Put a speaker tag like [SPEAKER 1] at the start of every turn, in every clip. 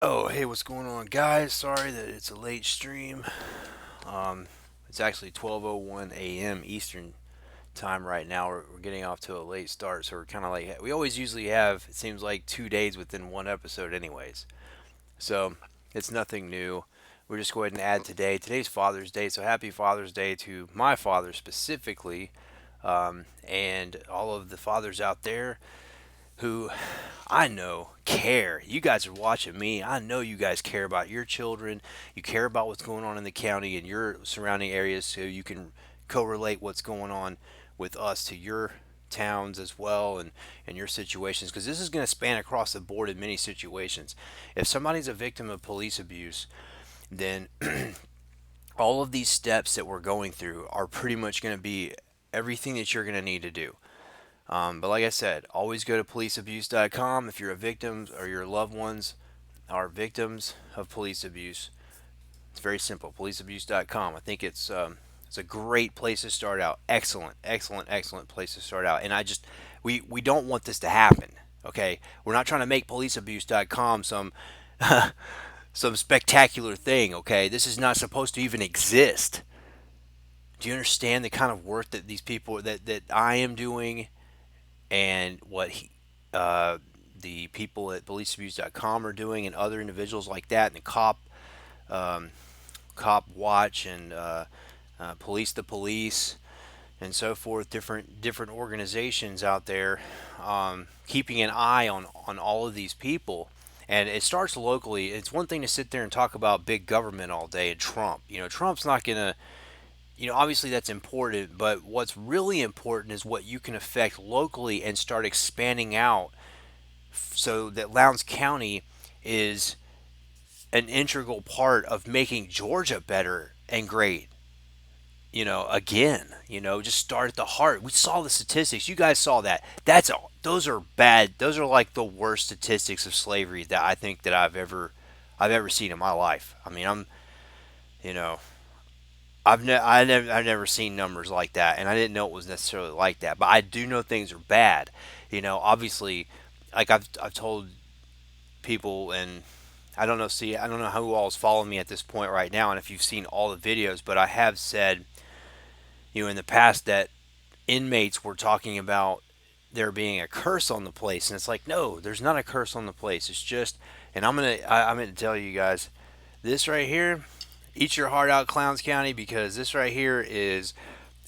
[SPEAKER 1] Oh, hey, what's going on, guys? Sorry that it's a late stream. Um, it's actually 12:01 a.m. Eastern time right now. We're getting off to a late start, so we're kind of like we always usually have. It seems like 2 days within one episode, anyways. So it's nothing new. We're just going to add today. Today's Father's Day, so happy Father's Day to my father specifically, and all of the fathers out there who I know care. You guys are watching me. I know you guys care about your children. You care about what's going on in the county and your surrounding areas so you can correlate what's going on with us to your towns as well and your situations because this is going to span across the board in many situations. If somebody's a victim of police abuse, then all of these steps that we're going through are pretty much going to be everything that you're going to need to do. But like I said, always go to policeabuse.com if you're a victim or your loved ones are victims of police abuse. It's very simple. Policeabuse.com. I think it's a great place to start out. Excellent, excellent, excellent place to start out. And we don't want this to happen. Okay, we're not trying to make policeabuse.com some spectacular thing. Okay, this is not supposed to even exist. Do you understand the kind of work that these people that I am doing and what the people at policeabuse.com are doing and other individuals like that and the um, cop watch and police the police and so forth, different organizations out there, keeping an eye on all of these people. And it starts locally. It's one thing to sit there and talk about big government all day and Trump. Trump's not going to, obviously that's important, but what's really important is what you can affect locally and start expanding out so that Lowndes County is an integral part of making Georgia better and great. Again, just start at the heart. We saw the statistics. You guys saw that. Those are bad. Those are like the worst statistics of slavery that I think that I've ever seen in my life. I mean, you know, I've never seen numbers like that, and I didn't know it was necessarily like that. But I do know things are bad. Obviously, like I've told people, and I don't know. See, I don't know who all is following me at this point right now, and if you've seen all the videos, but I have said, in the past that inmates were talking about there being a curse on the place, and it's like, no, there's not a curse on the place. It's just, and I'm gonna tell you guys, this right here, eat your heart out, Clowns County, because this right here is,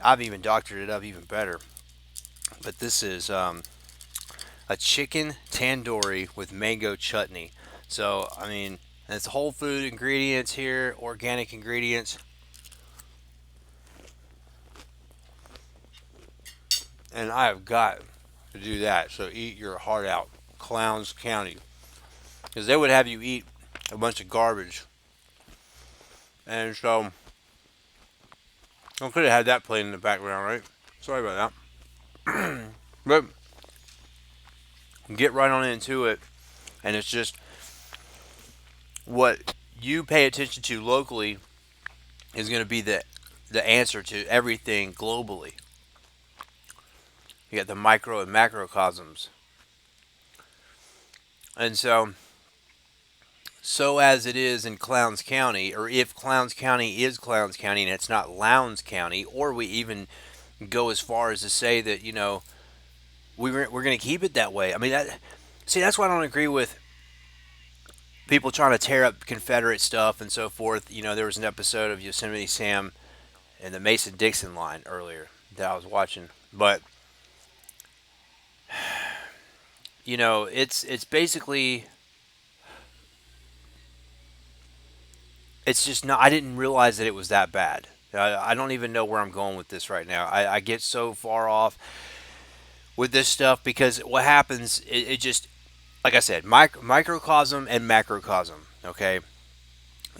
[SPEAKER 1] I've even doctored it up even better. But this is a chicken tandoori with mango chutney. So, I mean, it's whole food ingredients here, organic ingredients, and I have got to do that. So, eat your heart out, Clowns County, because they would have you eat a bunch of garbage. And so, I could have had that playing in the background, right? Sorry about that. But get right on into it, and it's just what you pay attention to locally is going to be the answer to everything globally. You got the micro and macrocosms, and so as it is in Clowns County, or if Clowns County is Clowns County and it's not Lowndes County, or we even go as far as to say that we're going to keep it that way. I mean, that's why I don't agree with people trying to tear up Confederate stuff and so forth. There was an episode of Yosemite Sam and the Mason Dixon line earlier that I was watching, but it's basically, it's just not. I didn't realize that it was that bad. I don't even know where I'm going with this right now. I get so far off with this stuff because what happens, it just, like I said, microcosm and macrocosm. Okay,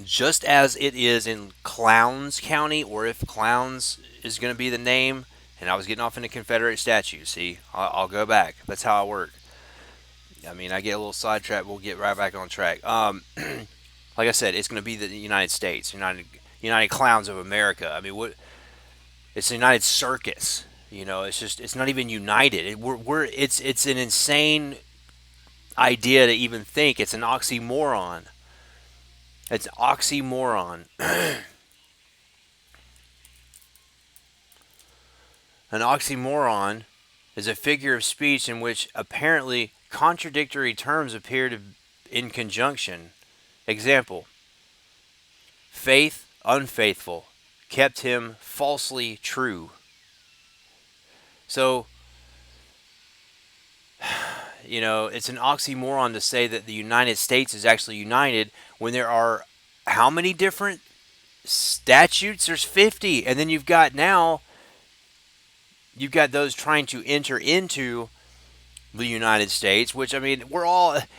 [SPEAKER 1] just as it is in Clowns County, or if Clowns is going to be the name, and I was getting off into Confederate statues. See, I'll go back. That's how I work. I mean, I get a little sidetracked. We'll get right back on track. Like I said, it's going to be the United States, United Clowns of America. I mean, what? It's the United Circus. It's not even united. It's an insane idea to even think. It's an oxymoron. It's oxymoron. An oxymoron is a figure of speech in which apparently contradictory terms appear to in conjunction. Example: faith, unfaithful, kept him falsely true. So, it's an oxymoron to say that the United States is actually united when there are how many different statutes? There's 50. And then you've got those trying to enter into the United States, which, I mean,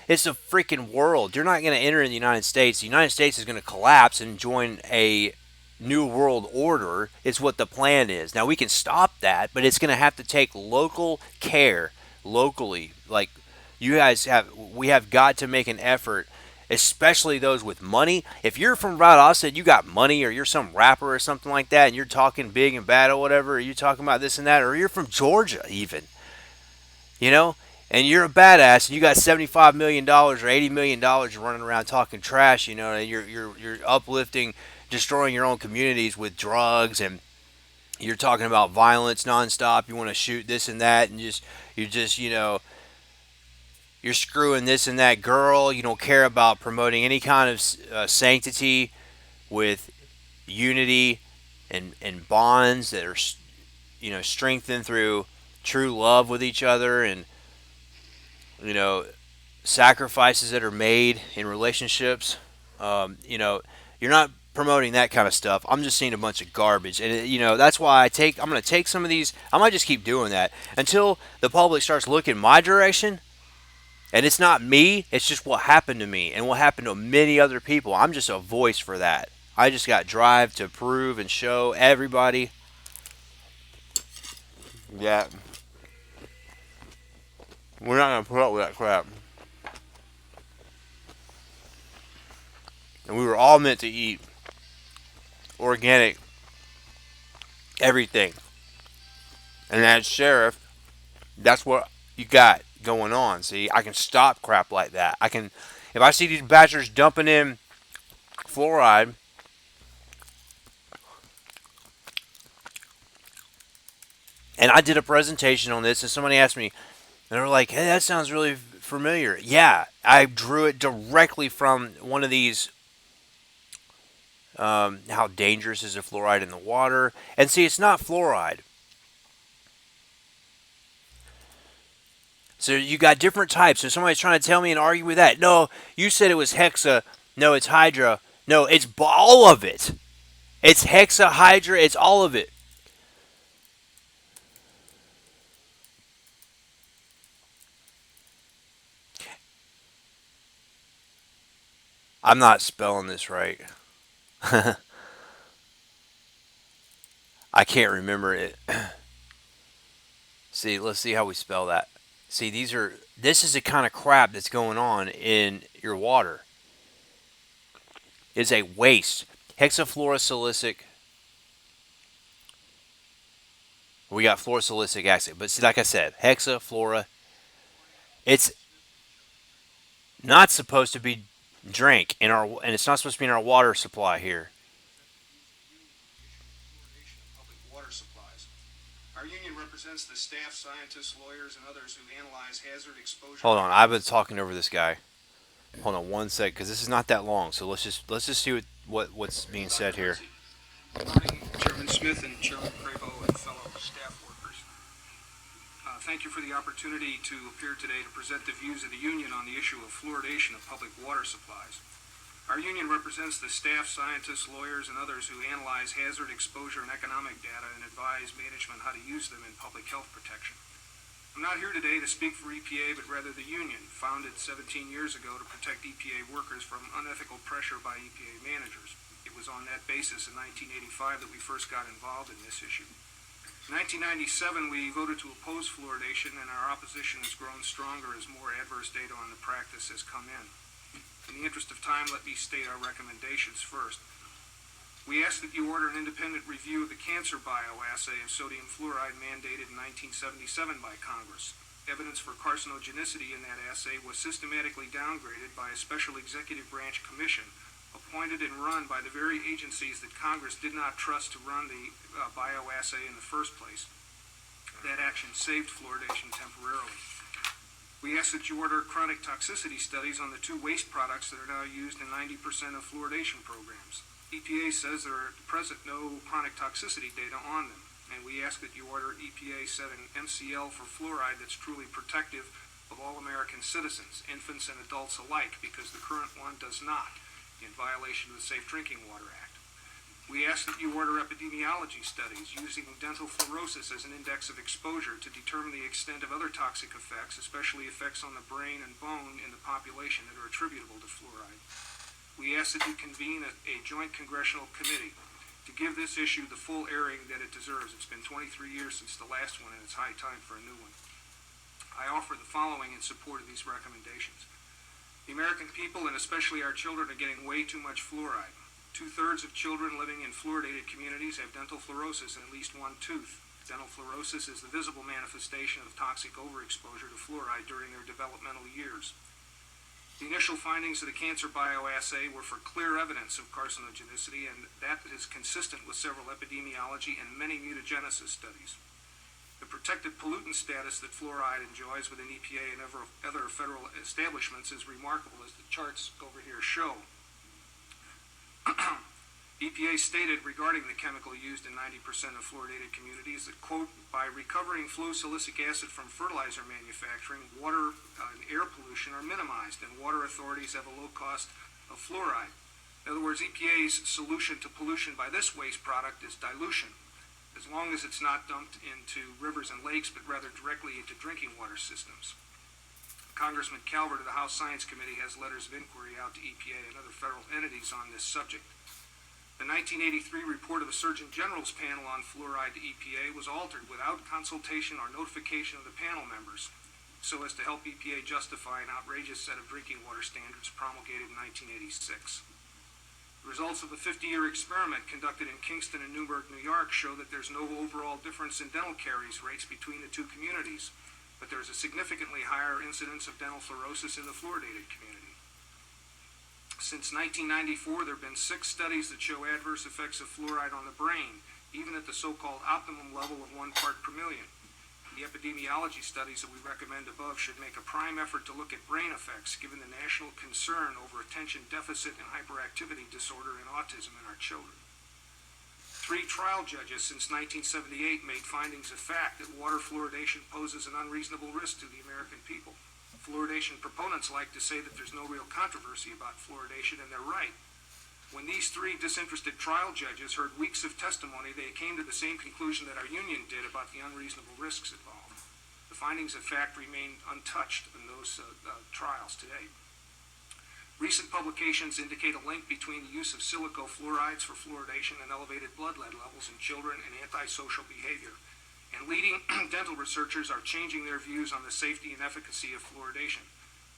[SPEAKER 1] it's a freaking world. You're not going to enter in the United States. The United States is going to collapse and join a new world order, is what the plan is. Now, we can stop that, but it's going to have to take local care, locally. Like, we have got to make an effort, especially those with money. If you're from Valdosta, you got money, or you're some rapper or something like that, and you're talking big and bad or whatever, or you're talking about this and that, or you're from Georgia even, and you're a badass, and you got $75 million or $80 million running around talking trash, and you're uplifting, destroying your own communities with drugs, and you're talking about violence nonstop. You want to shoot this and that, and you're screwing this and that girl. You don't care about promoting any kind of sanctity with unity and bonds that are, strengthened through true love with each other, and sacrifices that are made in relationships. You're not promoting that kind of stuff. I'm just seeing a bunch of garbage, and that's why I'm going to take some of these. I might just keep doing that until the public starts looking my direction. And it's not me, it's just what happened to me and what happened to many other people. I'm just a voice for that. I just got drive to prove and show everybody that we're not going to put up with that crap. And we were all meant to eat organic everything. And as sheriff, that's what you got going on. See, I can stop crap like that. If I see these badgers dumping in fluoride, and I did a presentation on this, and somebody asked me, and they were like, "Hey, that sounds really familiar." Yeah, I drew it directly from one of these. How dangerous is the fluoride in the water? And see, it's not fluoride. So you got different types. So somebody's trying to tell me and argue with that. No, you said it was hexa. No, it's hydra. No, it's all of it. It's hexa, hydra. It's all of it. I'm not spelling this right. I can't remember it. See, let's see how we spell that. See, this is the kind of crap that's going on in your water. It's a waste. Hexafluorosilicic. We got fluorosilicic acid. But see, like I said, hexafluora. It's not supposed to be drank and it's not supposed to be in our water supply here.
[SPEAKER 2] Our union represents the staff, scientists, lawyers, and others who analyze hazard exposure.
[SPEAKER 1] Hold on, I've been talking over this guy. Hold on one sec, because this is not that long. So let's just see what's being said here.
[SPEAKER 2] Good morning, Chairman Smith and Chairman Cravo and fellow staff workers. Thank you for the opportunity to appear today to present the views of the union on the issue of fluoridation of public water supplies. Our union represents the staff, scientists, lawyers, and others who analyze hazard exposure and economic data and advise management how to use them in public health protection. I'm not here today to speak for EPA, but rather the union, founded 17 years ago to protect EPA workers from unethical pressure by EPA managers. It was on that basis in 1985 that we first got involved in this issue. In 1997, we voted to oppose fluoridation, and our opposition has grown stronger as more adverse data on the practice has come in. In the interest of time, let me state our recommendations first. We ask that you order an independent review of the cancer bioassay of sodium fluoride mandated in 1977 by Congress. Evidence for carcinogenicity in that assay was systematically downgraded by a special executive branch commission appointed and run by the very agencies that Congress did not trust to run the bioassay in the first place. That action saved fluoridation temporarily. We ask that you order chronic toxicity studies on the two waste products that are now used in 90% of fluoridation programs. EPA says there are at present no chronic toxicity data on them, and we ask that you order EPA set an MCL for fluoride that's truly protective of all American citizens, infants and adults alike, because the current one does not, in violation of the Safe Drinking Water Act. We ask that you order epidemiology studies using dental fluorosis as an index of exposure to determine the extent of other toxic effects, especially effects on the brain and bone in the population that are attributable to fluoride. We ask that you convene a joint congressional committee to give this issue the full airing that it deserves. It's been 23 years since the last one, and it's high time for a new one. I offer the following in support of these recommendations. The American people, and especially our children, are getting way too much fluoride. 2/3 of children living in fluoridated communities have dental fluorosis in at least one tooth. Dental fluorosis is the visible manifestation of toxic overexposure to fluoride during their developmental years. The initial findings of the cancer bioassay were for clear evidence of carcinogenicity, and that is consistent with several epidemiology and many mutagenesis studies. The protected pollutant status that fluoride enjoys within EPA and other federal establishments is remarkable, as the charts over here show. EPA stated regarding the chemical used in 90% of fluoridated communities that, quote, by recovering fluosilicic acid from fertilizer manufacturing, water and air pollution are minimized, and water authorities have a low cost of fluoride. In other words, EPA's solution to pollution by this waste product is dilution, as long as it's not dumped into rivers and lakes, but rather directly into drinking water systems. Congressman Calvert of the House Science Committee has letters of inquiry out to EPA and other federal entities on this subject. The 1983 report of the Surgeon General's panel on fluoride to EPA was altered without consultation or notification of the panel members, so as to help EPA justify an outrageous set of drinking water standards promulgated in 1986. The results of a 50-year experiment conducted in Kingston and Newburgh, New York, show that there's no overall difference in dental caries rates between the two communities, but there's a significantly higher incidence of dental fluorosis in the fluoridated community. Since 1994, there have been 6 studies that show adverse effects of fluoride on the brain, even at the so-called optimum level of 1 part per million. The epidemiology studies that we recommend above should make a prime effort to look at brain effects, given the national concern over attention deficit and hyperactivity disorder and autism in our children. 3 trial judges since 1978 made findings of fact that water fluoridation poses an unreasonable risk to the American people. Fluoridation proponents like to say that there's no real controversy about fluoridation, and they're right. When these 3 disinterested trial judges heard weeks of testimony, they came to the same conclusion that our union did about the unreasonable risks involved. The findings of fact remain untouched in those trials today. Recent publications indicate a link between the use of silicofluorides for fluoridation and elevated blood lead levels in children and antisocial behavior. And leading dental researchers are changing their views on the safety and efficacy of fluoridation.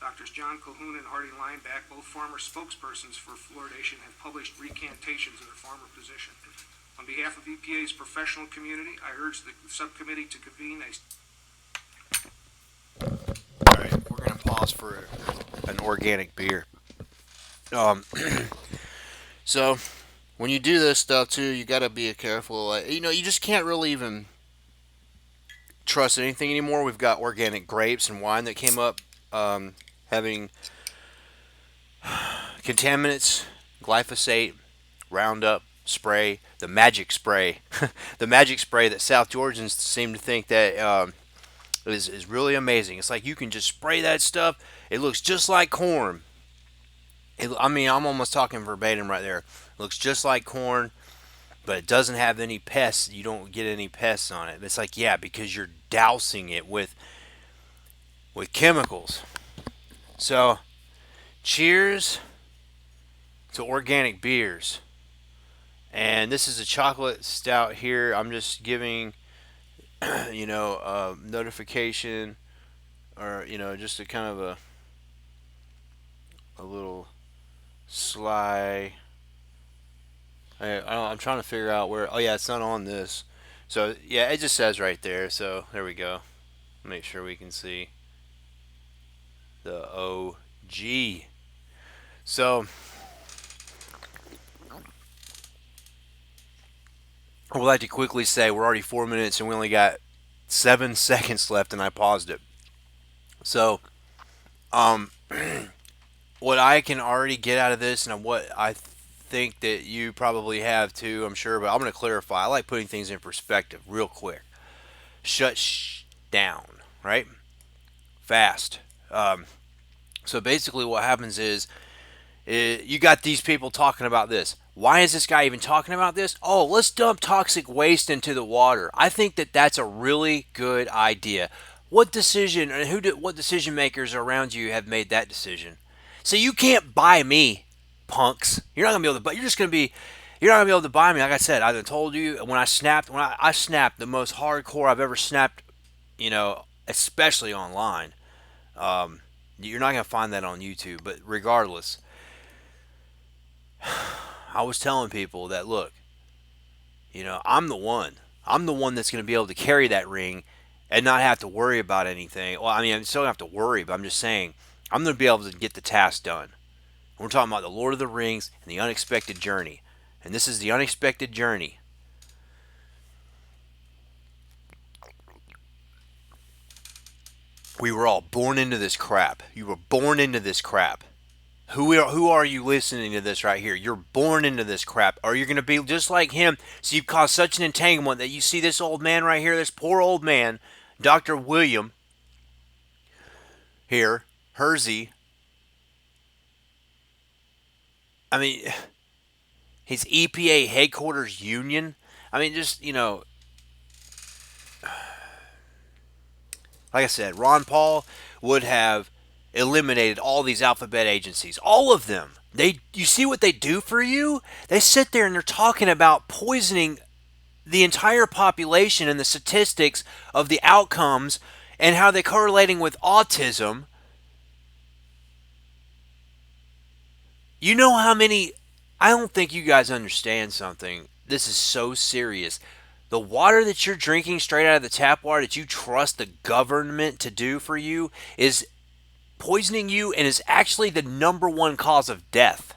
[SPEAKER 2] Doctors John Colhoun and Hardy Lineback, both former spokespersons for fluoridation, have published recantations of their former position. On behalf of EPA's professional community, I urge the subcommittee to convene a...
[SPEAKER 1] All right, we're going to pause for an organic beer. So when you do this stuff too, you got to be careful. You just can't really even trust anything anymore. We've got organic grapes and wine that came up having contaminants, glyphosate, Roundup spray, the magic spray, the magic spray that South Georgians seem to think that is really amazing. It's like you can just spray that stuff. It looks just like corn. I'm almost talking verbatim right there. It looks just like corn, but it doesn't have any pests. You don't get any pests on it. It's like, yeah, because you're dousing it with chemicals. So, cheers to organic beers. And this is a chocolate stout here. I'm just giving, notification, or just a kind of a little sly. I'm trying to figure out where. Oh yeah, it's not on this. So yeah, it just says right there. So there we go. Make sure we can see the OG. So I would like to quickly say we're already 4 minutes and we only got 7 seconds left, and I paused it. So, um, what I can already get out of this, and what I think that you probably have too, I'm sure, but I'm going to clarify. I like putting things in perspective real quick. Down, right? Fast. So basically, what happens is you got these people talking about this. Why is this guy even talking about this? Oh, let's dump toxic waste into the water. I think that that's a really good idea. What decision and what decision makers around you have made that decision? So you can't buy me, punks. You're not gonna be able to. But you're just gonna be. You're not gonna be able to buy me. Like I said, I told you when I snapped. I snapped the most hardcore I've ever snapped. Especially online. You're not gonna find that on YouTube. But regardless, I was telling people that look, I'm the one. I'm the one that's going to be able to carry that ring and not have to worry about anything. Well, I mean, I still don't have to worry, but I'm just saying I'm going to be able to get the task done. We're talking about the Lord of the Rings and the unexpected journey. And this is the unexpected journey. We were all born into this crap. You were born into this crap. Who are you listening to this right here? You're born into this crap. Or you're going to be just like him. So you've caused such an entanglement that you see this old man right here, this poor old man, Dr. William here, Hersey. I mean, his EPA headquarters union. I mean, just, like I said, Ron Paul would have eliminated all these alphabet agencies, all of them. You see what they do for you? They sit there and they're talking about poisoning the entire population and the statistics of the outcomes and how they're correlating with autism. You know how many. I don't think you guys understand something. This is so serious. The water that you're drinking straight out of the tap water that you trust the government to do for you is poisoning you and is actually the number one cause of death.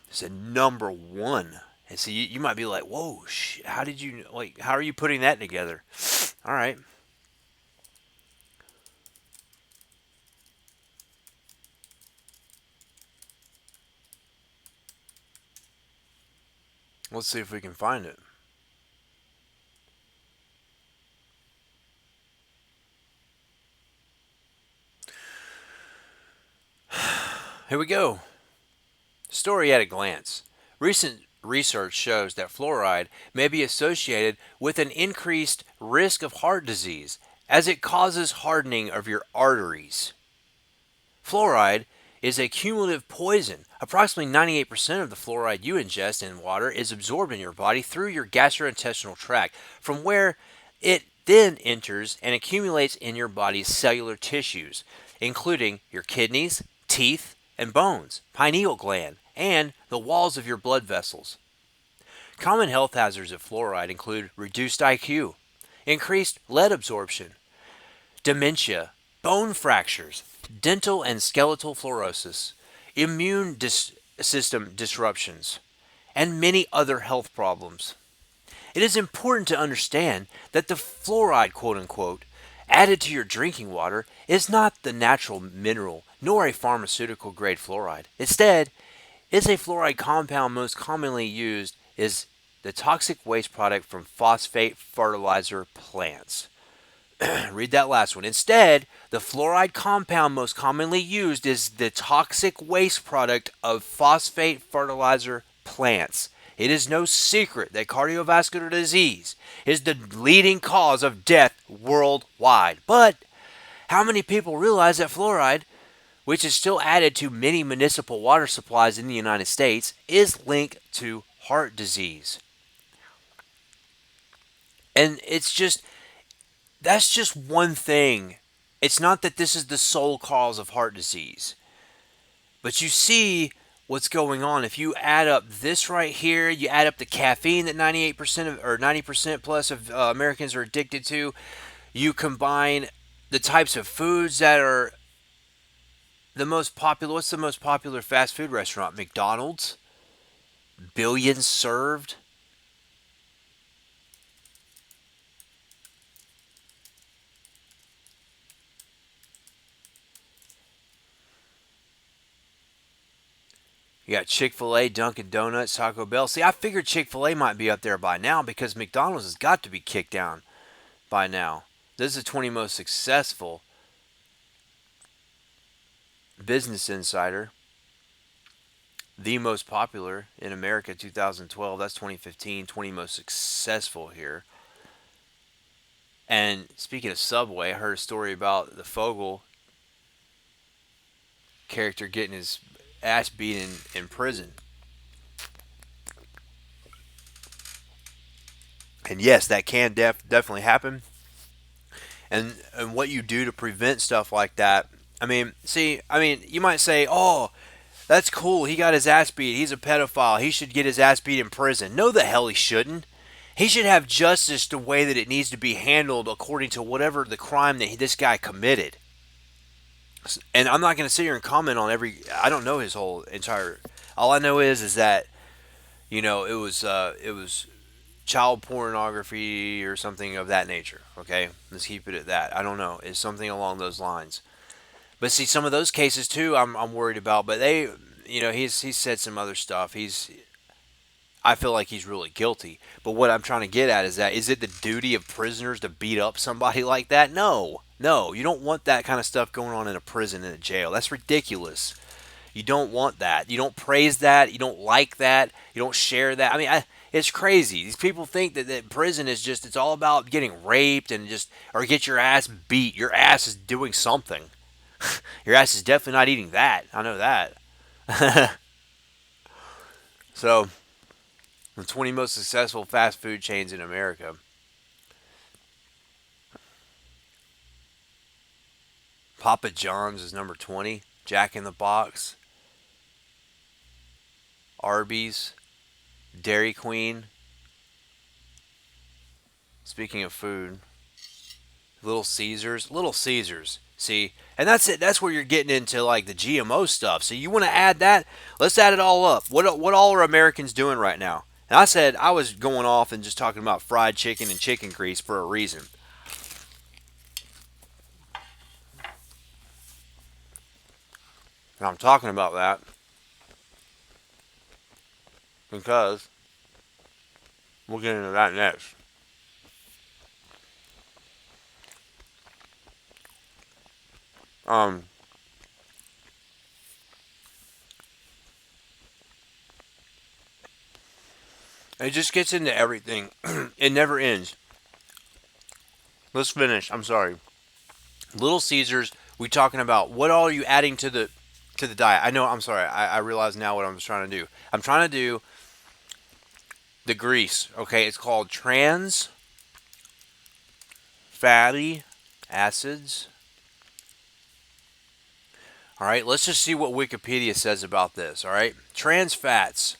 [SPEAKER 1] It's a number one. And so you might be like, whoa, how did you, like, how are you putting that together? All right. Let's see if we can find it. Here we go. Story at a glance. Recent research shows that fluoride may be associated with an increased risk of heart disease as it causes hardening of your arteries. Fluoride is a cumulative poison. Approximately 98% of the fluoride you ingest in water is absorbed in your body through your gastrointestinal tract, from where it then enters and accumulates in your body's cellular tissues, including your kidneys, teeth, and bones, pineal gland, and the walls of your blood vessels. Common health hazards of fluoride include reduced IQ, increased lead absorption, dementia, bone fractures, dental and skeletal fluorosis, immune system disruptions, and many other health problems. It is important to understand that the fluoride, quote unquote, added to your drinking water is not the natural mineral nor a pharmaceutical grade fluoride. Instead, it's a fluoride compound most commonly used is the toxic waste product from phosphate fertilizer plants. Read that last one. Instead, the fluoride compound most commonly used is the toxic waste product of phosphate fertilizer plants. It is no secret that cardiovascular disease is the leading cause of death worldwide. But how many people realize that fluoride, which is still added to many municipal water supplies in the United States, is linked to heart disease? And that's just one thing. It's not that this is the sole cause of heart disease. But you see what's going on. If you add up this right here, you add up the caffeine that 98% of, or 90% plus of Americans are addicted to, you combine the types of foods that are the most popular. What's the most popular fast food restaurant? McDonald's. billions served. You got Chick-fil-A, Dunkin' Donuts, Taco Bell. See, I figured Chick-fil-A might be up there by now because McDonald's has got to be kicked down by now. This is the 20 most successful. Business Insider, the most popular in America 2012. That's 2015. 20 most successful here. And speaking of Subway, I heard a story about the Fogel character getting his ass beat in prison. And yes, that can definitely happen. And what you do to prevent stuff like that. I mean, see, you might say, "Oh, that's cool. He got his ass beat. He's a pedophile. He should get his ass beat in prison." No, the hell he shouldn't. He should have justice the way that it needs to be handled according to whatever the crime that this guy committed. And I'm not going to sit here and comment on every. I don't know his whole entire. All I know is that it was child pornography or something of that nature. Okay, let's keep it at that. I don't know. It's something along those lines. But see, some of those cases too, I'm worried about. But he's said some other stuff. I feel like he's really guilty. But what I'm trying to get at is that is it the duty of prisoners to beat up somebody like that? No, no, you don't want that kind of stuff going on in a prison in a jail. That's ridiculous. You don't want that. You don't praise that. You don't like that. You don't share that. It's crazy. These people think that prison is just, it's all about getting raped and just, or get your ass beat. Your ass is doing something. Your ass is definitely not eating that. I know that. So, the 20 most successful fast food chains in America. Papa John's is number 20. Jack in the Box. Arby's. Dairy Queen. Speaking of food, Little Caesars. Little Caesars. See, and that's it. That's where you're getting into like the GMO stuff. So you want to add that? Let's add it all up. What all are Americans doing right now? And I said I was going off and just talking about fried chicken and chicken grease for a reason. And I'm talking about that because we'll get into that next. Um, it just gets into everything. It never ends. Let's finish. I'm sorry. Little Caesars. We talking about what all are you adding to the diet? I know. I'm sorry. I realize now what I'm trying to do. I'm trying to do the grease. Okay, it's called trans fatty acids. All right, let's just see what Wikipedia says about this. All right, trans fats.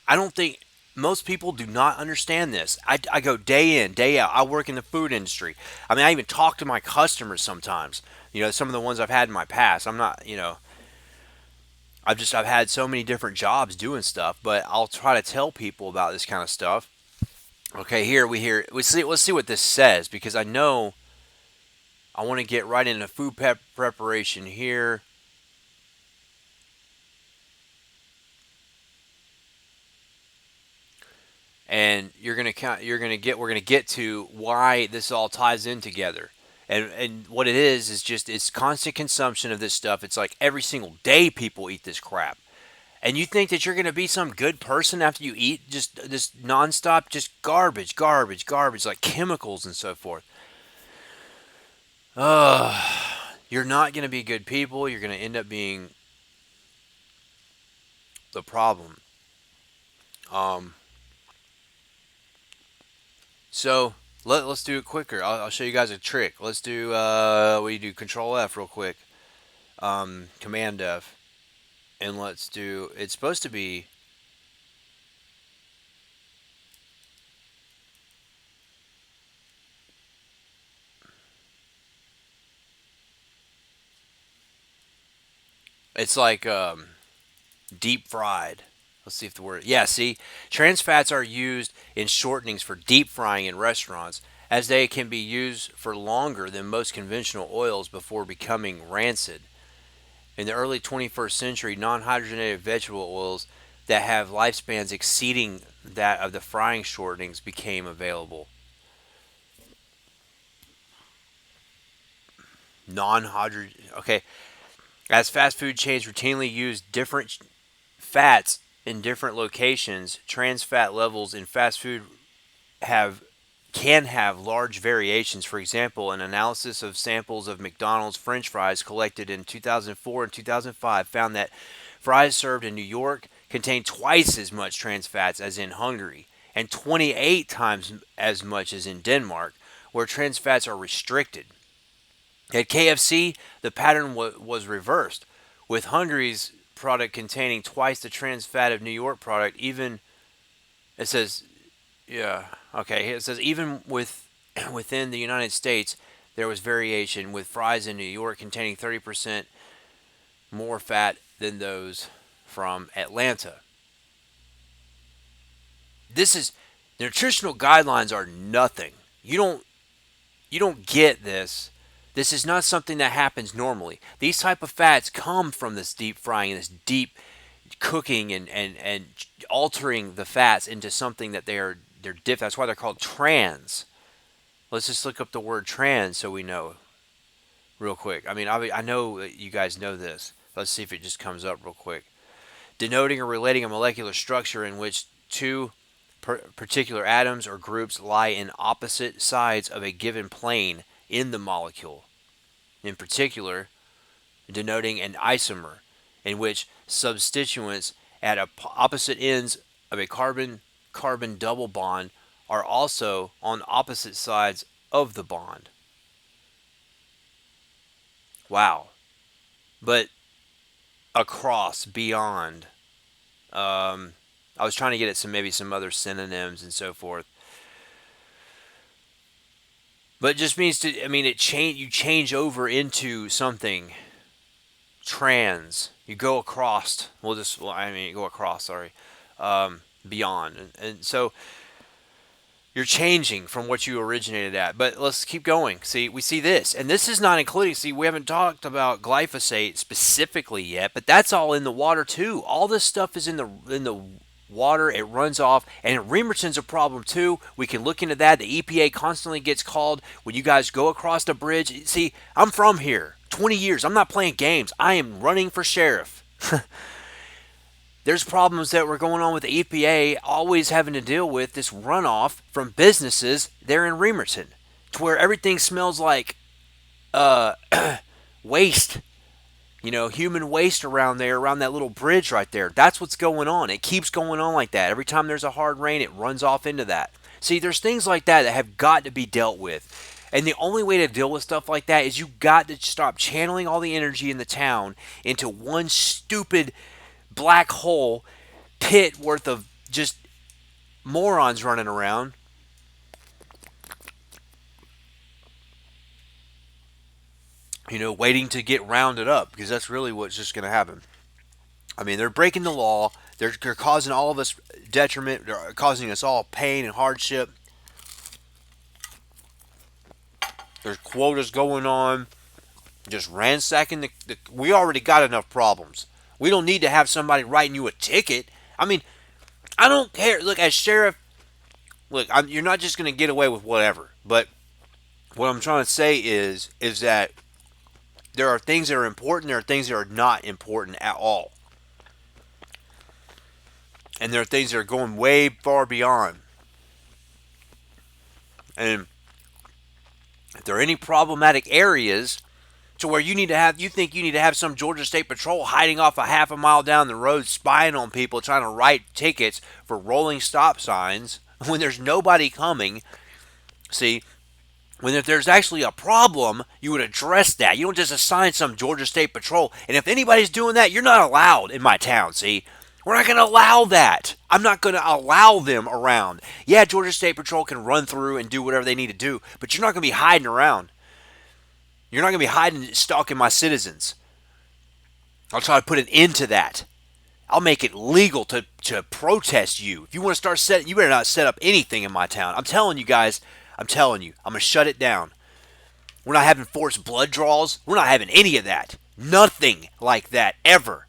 [SPEAKER 1] I don't think most people do not understand this. I go day in, day out. I work in the food industry. I even talk to my customers sometimes. Some of the ones I've had in my past. I'm not, I've had so many different jobs doing stuff, but I'll try to tell people about this kind of stuff. Okay, here we see. Let's see what this says because I know I want to get right into food preparation here. And we're gonna get to why this all ties in together. And what it is just it's constant consumption of this stuff. It's like every single day people eat this crap. And you think that you're gonna be some good person after you eat just this nonstop, just garbage, garbage, garbage, like chemicals and so forth. You're not gonna be good people. You're gonna end up being the problem. Um, So let's do it quicker. I'll show you guys a trick. Let's do we do Control F real quick, Command F, and let's do. It's supposed to be. It's like deep fried. let's see if the word, yeah, see, trans fats are used in shortenings for deep frying in restaurants, as they can be used for longer than most conventional oils before becoming rancid. In the early 21st century, non hydrogenated vegetable oils that have lifespans exceeding that of the frying shortenings became available. Non hydrogen. Okay. As fast food chains routinely use different fats in different locations, trans fat levels in fast food have can have large variations. For example, an analysis of samples of McDonald's French fries collected in 2004 and 2005 found that fries served in New York contain twice as much trans fats as in Hungary and 28 times as much as in Denmark, where trans fats are restricted. At KFC, the pattern was reversed, with Hungary's product containing twice the trans fat of New York product. Even it says, yeah, okay. It says even within the United States, there was variation, with fries in New York containing 30% more fat than those from Atlanta. This is the nutritional guidelines are nothing. You don't get this. This is not something that happens normally. These type of fats come from this deep frying and this deep cooking and altering the fats into something that they're diff. That's why they're called trans. Let's just look up the word trans so we know real quick. I mean, I know that you guys know this. Let's see if it just comes up real quick. Denoting or relating a molecular structure in which two particular atoms or groups lie in opposite sides of a given plane in the molecule. In particular, denoting an isomer, in which substituents at opposite ends of a carbon-carbon double bond are also on opposite sides of the bond. Wow. But across, beyond. I was trying to get at maybe some other synonyms and so forth. But it just means to, I mean, you change over into something trans. You go across. Go across, sorry. Beyond. And so you're changing from what you originated at. But let's keep going. See, we see this. And this is not including, see, we haven't talked about glyphosate specifically yet, but that's all in the water too. All this stuff is in the water. It runs off, and Remerton's a problem too. We can look into that. The EPA constantly gets called when you guys go across the bridge. See, I'm from here 20 years. I'm not playing games. I am running for sheriff. There's problems that were going on with the EPA always having to deal with this runoff from businesses there in Remerton, to where everything smells like waste. Human waste around there, around that little bridge right there. That's what's going on. It keeps going on like that. Every time there's a hard rain, it runs off into that. See, there's things like that that have got to be dealt with. And the only way to deal with stuff like that is you got to stop channeling all the energy in the town into one stupid black hole pit worth of just morons running around. Waiting to get rounded up, because that's really what's just going to happen. I mean, they're breaking the law. They're causing all of us detriment. They're causing us all pain and hardship. There's quotas going on. Just ransacking we already got enough problems. We don't need to have somebody writing you a ticket. I mean, I don't care. Look, as sheriff, you're not just going to get away with whatever. But what I'm trying to say is that there are things that are important. There are things that are not important at all. And there are things that are going way far beyond. And if there are any problematic areas to where you think you need to have some Georgia State Patrol hiding off a half a mile down the road, spying on people, trying to write tickets for rolling stop signs when there's nobody coming. See, if there's actually a problem, you would address that. You don't just assign some Georgia State Patrol. And if anybody's doing that, you're not allowed in my town, see? We're not going to allow that. I'm not going to allow them around. Yeah, Georgia State Patrol can run through and do whatever they need to do, but you're not going to be hiding around. You're not going to be hiding, stalking my citizens. I'll try to put an end to that. I'll make it legal to protest you. If you want to start setting, you better not set up anything in my town. I'm telling you guys, I'm telling you, I'm going to shut it down. We're not having forced blood draws. We're not having any of that. Nothing like that ever.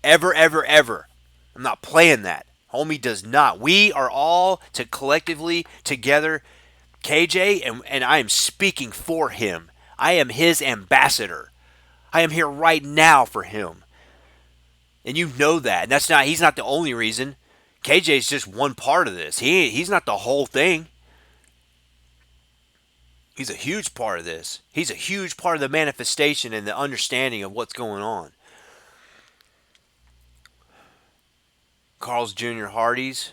[SPEAKER 1] Ever, ever, ever. I'm not playing that. Homie does not. We are all to collectively together, KJ, and I am speaking for him. I am his ambassador. I am here right now for him. And you know that. And he's not the only reason. KJ is just one part of this. He's not the whole thing. He's a huge part of this. He's a huge part of the manifestation and the understanding of what's going on. Carl's Jr. Hardee's,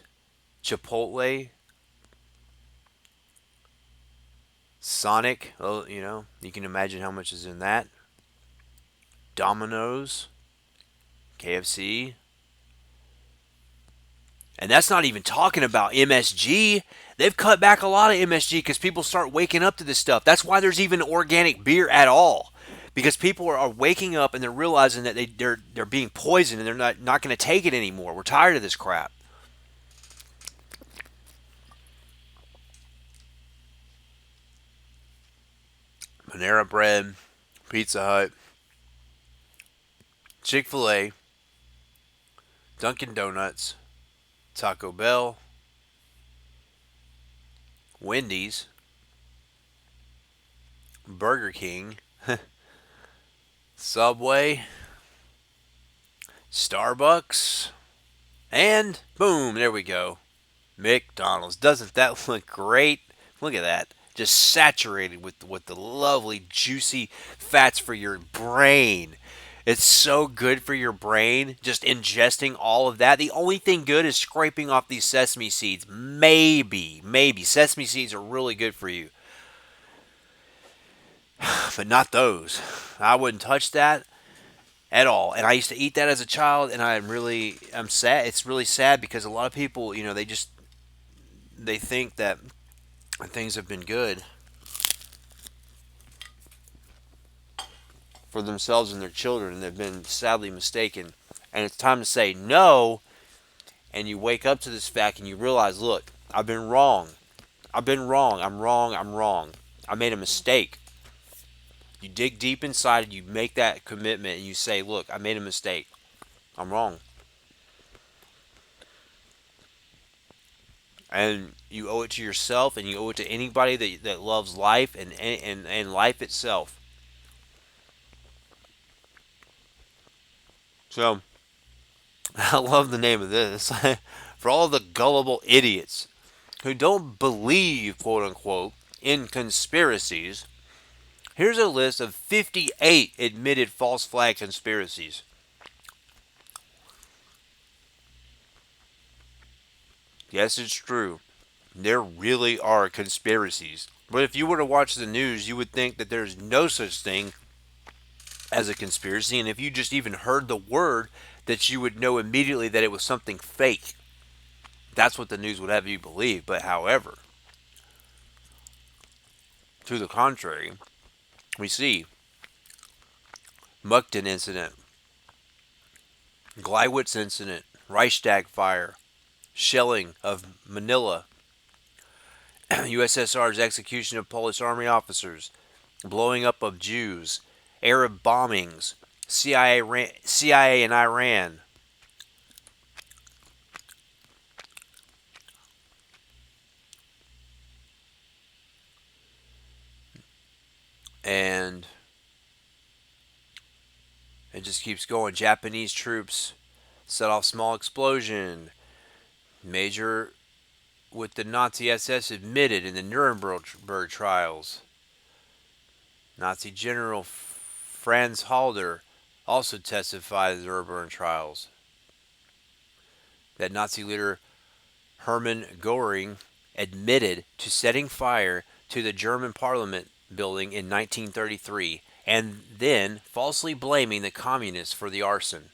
[SPEAKER 1] Chipotle, Sonic. Oh, you can imagine how much is in that. Domino's, KFC. And that's not even talking about MSG. They've cut back a lot of MSG because people start waking up to this stuff. That's why there's even organic beer at all. Because people are waking up and they're realizing that they're being poisoned and they're not going to take it anymore. We're tired of this crap. Panera Bread, Pizza Hut, Chick-fil-A, Dunkin' Donuts, Taco Bell, Wendy's, Burger King, Subway, Starbucks, and boom, there we go. McDonald's. Doesn't that look great? Look at that. Just saturated with the lovely, juicy fats for your brain. It's so good for your brain, just ingesting all of that. The only thing good is scraping off these sesame seeds. Maybe. Sesame seeds are really good for you. But not those. I wouldn't touch that at all. And I used to eat that as a child, and I'm sad. It's really sad because a lot of people, they think that things have been good for themselves and their children, and they've been sadly mistaken. And it's time to say no, and you wake up to this fact and you realize, look, I've been wrong. I'm wrong. I made a mistake. You dig deep inside and you make that commitment and you say, look, I made a mistake. I'm wrong. And you owe it to yourself and you owe it to anybody that loves life and life itself. So, I love the name of this. For all the gullible idiots who don't believe, quote unquote, in conspiracies, here's a list of 58 admitted false flag conspiracies. Yes, it's true. There really are conspiracies. But if you were to watch the news, you would think that there's no such thing as a conspiracy. And if you just even heard the word, that you would know immediately that it was something fake. That's what the news would have you believe. But however, to the contrary, we see Mukden incident, Gleiwitz incident, Reichstag fire, shelling of Manila, USSR's execution of Polish army officers, blowing up of Jews, Arab bombings, CIA in Iran. And it just keeps going. Japanese troops set off small explosion. Major with the Nazi SS admitted in the Nuremberg trials. Nazi General Franz Halder also testified in the Nuremberg trials. That Nazi leader Hermann Göring admitted to setting fire to the German parliament building in 1933 and then falsely blaming the communists for the arson.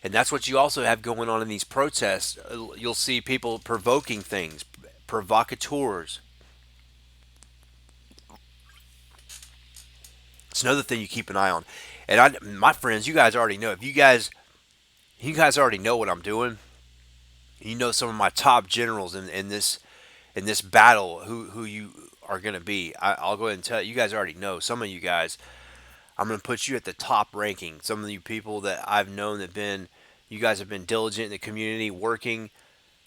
[SPEAKER 1] And that's what you also have going on in these protests. You'll see people provoking things, provocateurs. It's another thing you keep an eye on. And my friends, you guys already know. If you guys You guys already know what I'm doing. You know some of my top generals in this battle who you are going to be. I'll go ahead and tell you, you guys already know. Some of you guys, I'm going to put you at the top ranking. Some of you people that I've known you guys have been diligent in the community, working.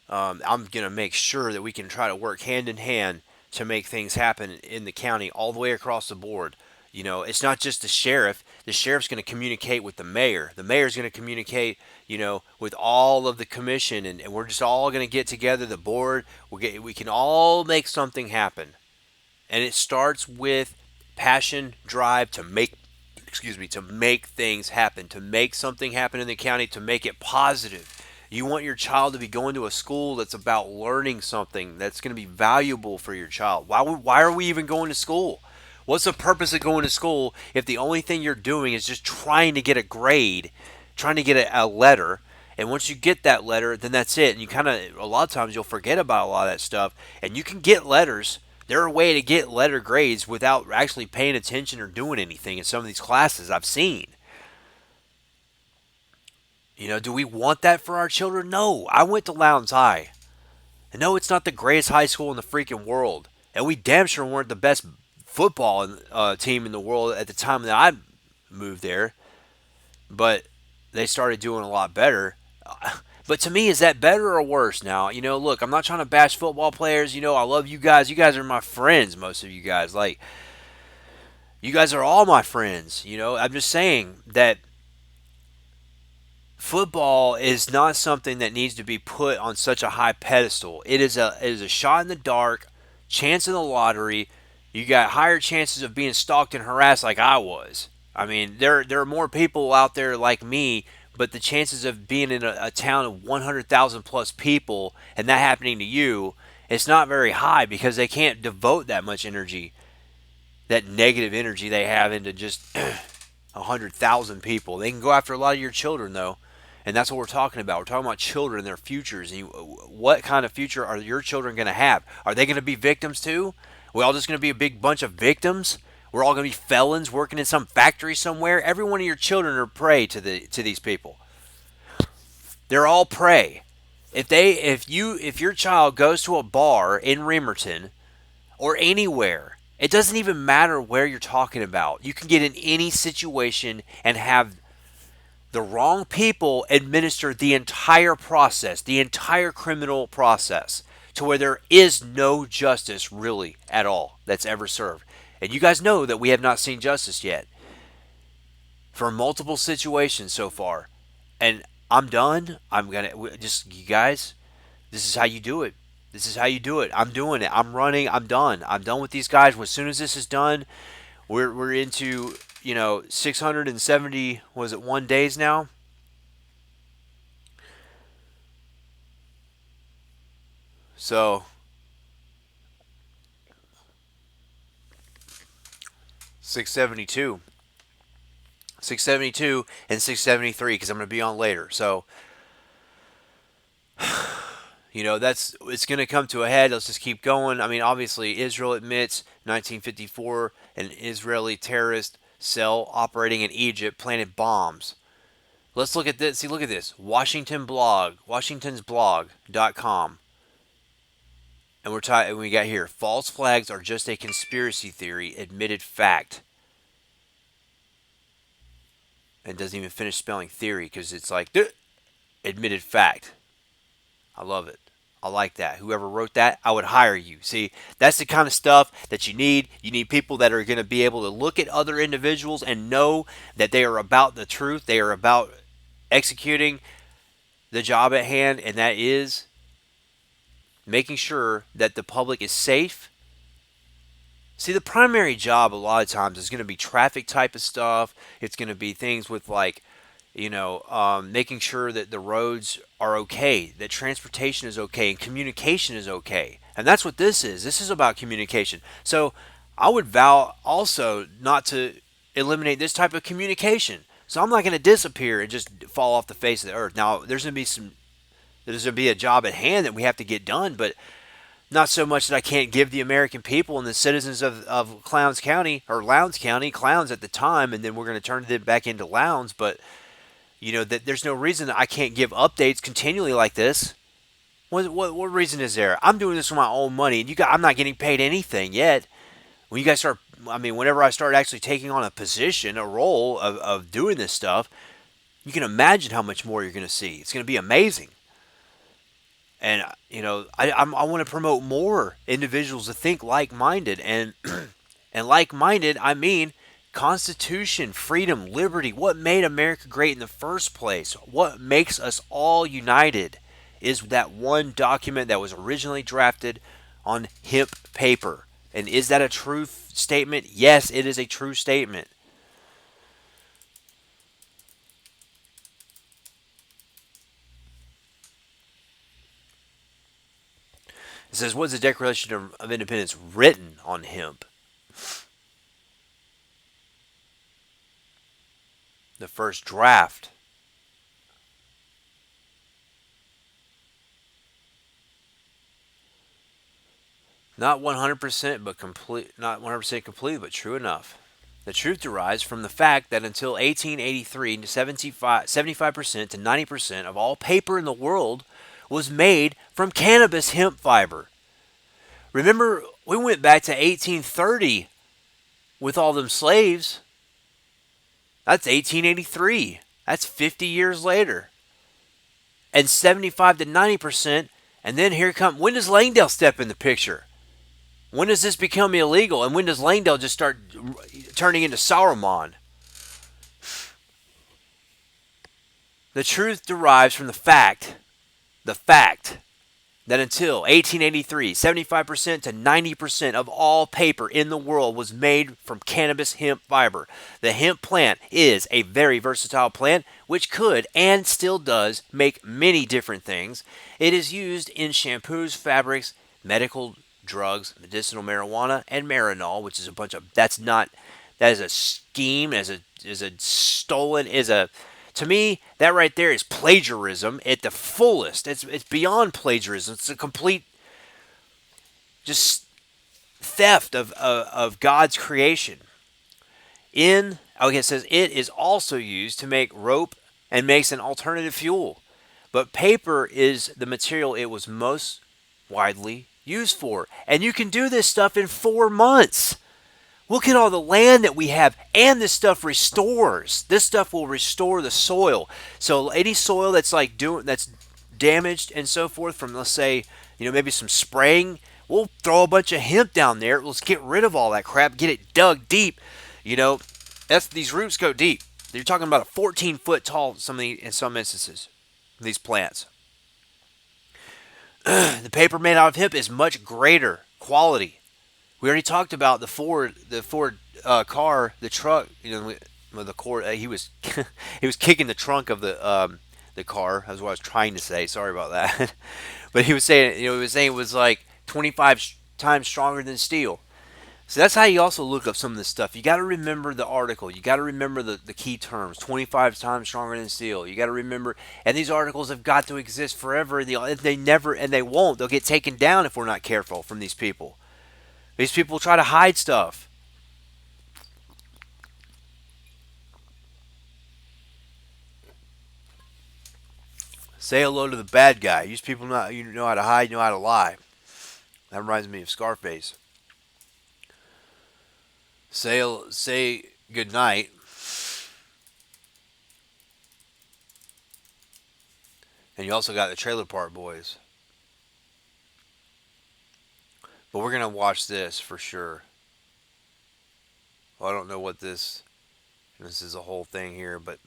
[SPEAKER 1] I'm going to make sure that we can try to work hand in hand to make things happen in the county all the way across the board. You know, it's not just the sheriff. The sheriff's going to communicate with the mayor. The mayor's going to communicate, with all of the commission, and we're just all going to get together. The board, we can all make something happen, and it starts with passion, drive to make things happen, to make something happen in the county, to make it positive. You want your child to be going to a school that's about learning something that's going to be valuable for your child. Why are we even going to school? What's the purpose of going to school if the only thing you're doing is just trying to get a grade, trying to get a letter, and once you get that letter, then that's it. And you a lot of times you'll forget about a lot of that stuff, and you can get letters. There are a way to get letter grades without actually paying attention or doing anything in some of these classes I've seen. Do we want that for our children? No. I went to Lowndes High. And no, it's not the greatest high school in the freaking world. And we damn sure weren't the best football team in the world at the time that I moved there. But they started doing a lot better. But to me, is that better or worse now? Look, I'm not trying to bash football players. I love you guys. You guys are my friends, most of you guys. Like, you guys are all my friends. I'm just saying that football is not something that needs to be put on such a high pedestal. It is a shot in the dark, chance in the lottery. You got higher chances of being stalked and harassed like I was. I mean, there are more people out there like me, but the chances of being in a town of 100,000 plus people and that happening to you, it's not very high because they can't devote that much energy, that negative energy they have into just 100,000 people. They can go after a lot of your children though. And that's what we're talking about. We're talking about children and their futures. And what kind of future are your children going to have? Are they going to be victims too? We all just going to be a big bunch of victims? We're all going to be felons working in some factory somewhere? Every one of your children are prey to these people. They're all prey. If your child goes to a bar in Remerton or anywhere, it doesn't even matter where you're talking about. You can get in any situation and have the wrong people administer the entire process, the entire criminal process, to where there is no justice really at all that's ever served. And you guys know that we have not seen justice yet for multiple situations so far. And I'm done. I'm going to just, you guys, this is how you do it. This is how you do it. I'm doing it. I'm running. I'm done. I'm done with these guys. As soon as this is done, we're into 670, was it 1 days now? So 672, 672 and 673 because I'm going to be on later. So it's going to come to a head. Let's just keep going. I mean, obviously, Israel admits 1954 an Israeli terrorist cell operating in Egypt planted bombs. Let's look at this. See, look at this. Washington'sBlog.com. And we got here, false flags are just a conspiracy theory, admitted fact. And doesn't even finish spelling theory because it's like, admitted fact. I love it. I like that. Whoever wrote that, I would hire you. See, that's the kind of stuff that you need. You need people that are going to be able to look at other individuals and know that they are about the truth. They are about executing the job at hand, and that is making sure that the public is safe. See, the primary job a lot of times is going to be traffic type of stuff. It's going to be things with making sure that the roads are okay, that transportation is okay, and communication is okay. And that's what this is. This is about communication. So I would vow also not to eliminate this type of communication. So I'm not going to disappear and just fall off the face of the earth. Now, there's going to be a job at hand that we have to get done, but not so much that I can't give the American people and the citizens of Lowndes County, clowns at the time, and then we're going to turn it back into Lowndes, but That there's no reason that I can't give updates continually like this. What reason is there? I'm doing this with my own money, and I'm not getting paid anything yet. When you guys start, I mean, whenever I start actually taking on a position, a role of doing this stuff, you can imagine how much more you're going to see. It's going to be amazing. And I want to promote more individuals to think like-minded, and like-minded, I mean Constitution, freedom, liberty. What made America great in the first place? What makes us all united is that one document that was originally drafted on hemp paper. And is that a true statement? Yes, it is a true statement. It says, "What is the Declaration of Independence written on hemp?" The first draft. Not 100%, but not 100% complete, but true enough. The truth derives from the fact that until 1883, 75% to 90% of all paper in the world was made from cannabis hemp fiber. Remember, we went back to 1830 with all them slaves. That's 1883. That's 50 years later. And 75 to 90%. And then when does Langdale step in the picture? When does this become illegal? And when does Langdale just start turning into Saruman? The truth derives from the fact that until 1883, 75% to 90% of all paper in the world was made from cannabis hemp fiber. The hemp plant is a very versatile plant which could and still does make many different things. It is used in shampoos, fabrics, medical drugs, medicinal marijuana, and marinol, which is a bunch of that is a scheme, to me, that right there is plagiarism at the fullest. It's beyond plagiarism. It's a complete just theft of God's creation. It says it is also used to make rope and makes an alternative fuel. But paper is the material it was most widely used for. And you can do this stuff in 4 months. Look at all the land that we have, and this stuff restores. This stuff will restore the soil. So any soil that's damaged and so forth from, let's say, maybe some spraying, we'll throw a bunch of hemp down there. Let's get rid of all that crap, get it dug deep. These roots go deep. You're talking about a 14-foot tall in some instances. These plants. The paper made out of hemp is much greater quality. We already talked about the Ford car, the truck. The cord. He was he was kicking the trunk of the car. That's what I was trying to say. Sorry about that. But he was saying, it was like 25 times stronger than steel. So that's how you also look up some of this stuff. You got to remember the article. You got to remember the key terms. 25 times stronger than steel. You got to remember, and these articles have got to exist forever. They never, and they won't. They'll get taken down if we're not careful from these people. These people try to hide stuff. Say hello to the bad guy. These people know how to hide, know how to lie. That reminds me of Scarface. Say good night. And you also got the Trailer Park Boys. But we're gonna watch this for sure. Well, I don't know what this is a whole thing here, but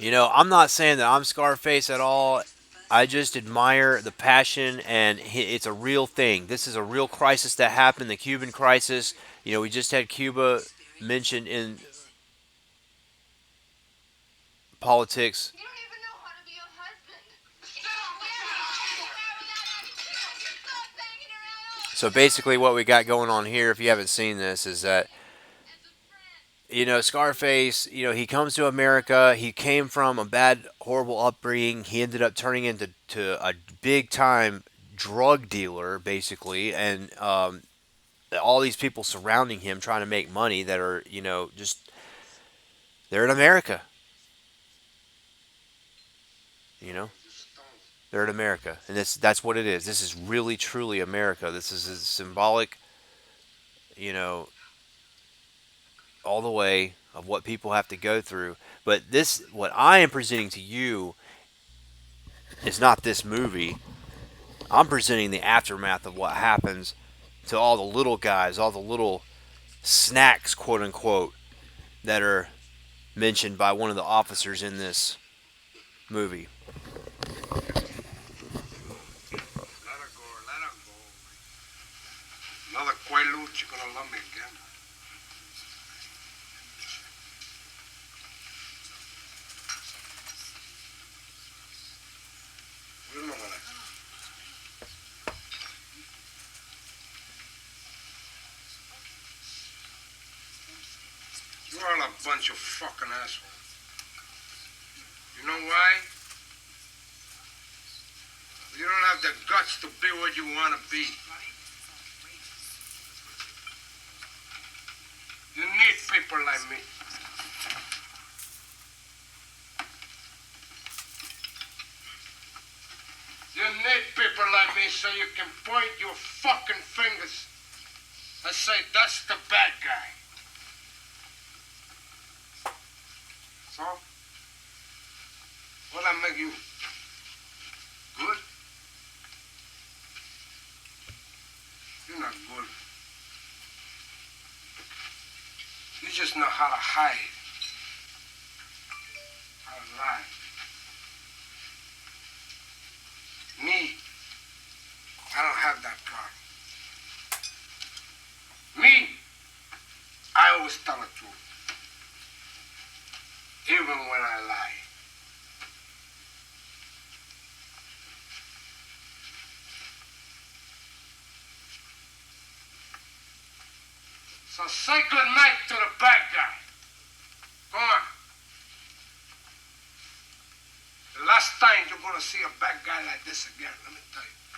[SPEAKER 1] I'm not saying that I'm Scarface at all. I just admire the passion, and it's a real thing. This is a real crisis that happened, the Cuban crisis. We just had Cuba mentioned in politics. So basically, what we got going on here, if you haven't seen this, is that Scarface, he comes to America. He came from a bad, horrible upbringing. He ended up turning into a big time drug dealer, basically, and all these people surrounding him trying to make money that are, just They're in America. You know, they're in America, and that's what it is. This is really truly America. This is a symbolic, you know, all the way of what people have to go through. But this, what I am presenting to you, is not this movie. I'm presenting the aftermath of what happens to all the little guys, all the little snacks, quote unquote, that are mentioned by one of the officers in this movie.
[SPEAKER 3] Let her go, let her go. Another quaalude, you're gonna love me again. You know what? You're all a bunch of fucking assholes. You know why? You don't have the guts to be what you want to be. You need people like me. You need people like me so you can point your fucking fingers and say, that's the bad guy. So, what'll I make you? Good? You're not good. You just know how to hide. How to lie. Me, I don't have that problem. Me, I always tell the truth. Even when I lie. So say good night to the bad guy. Go on. The last time you're gonna see a bad guy like this again, let me tell you.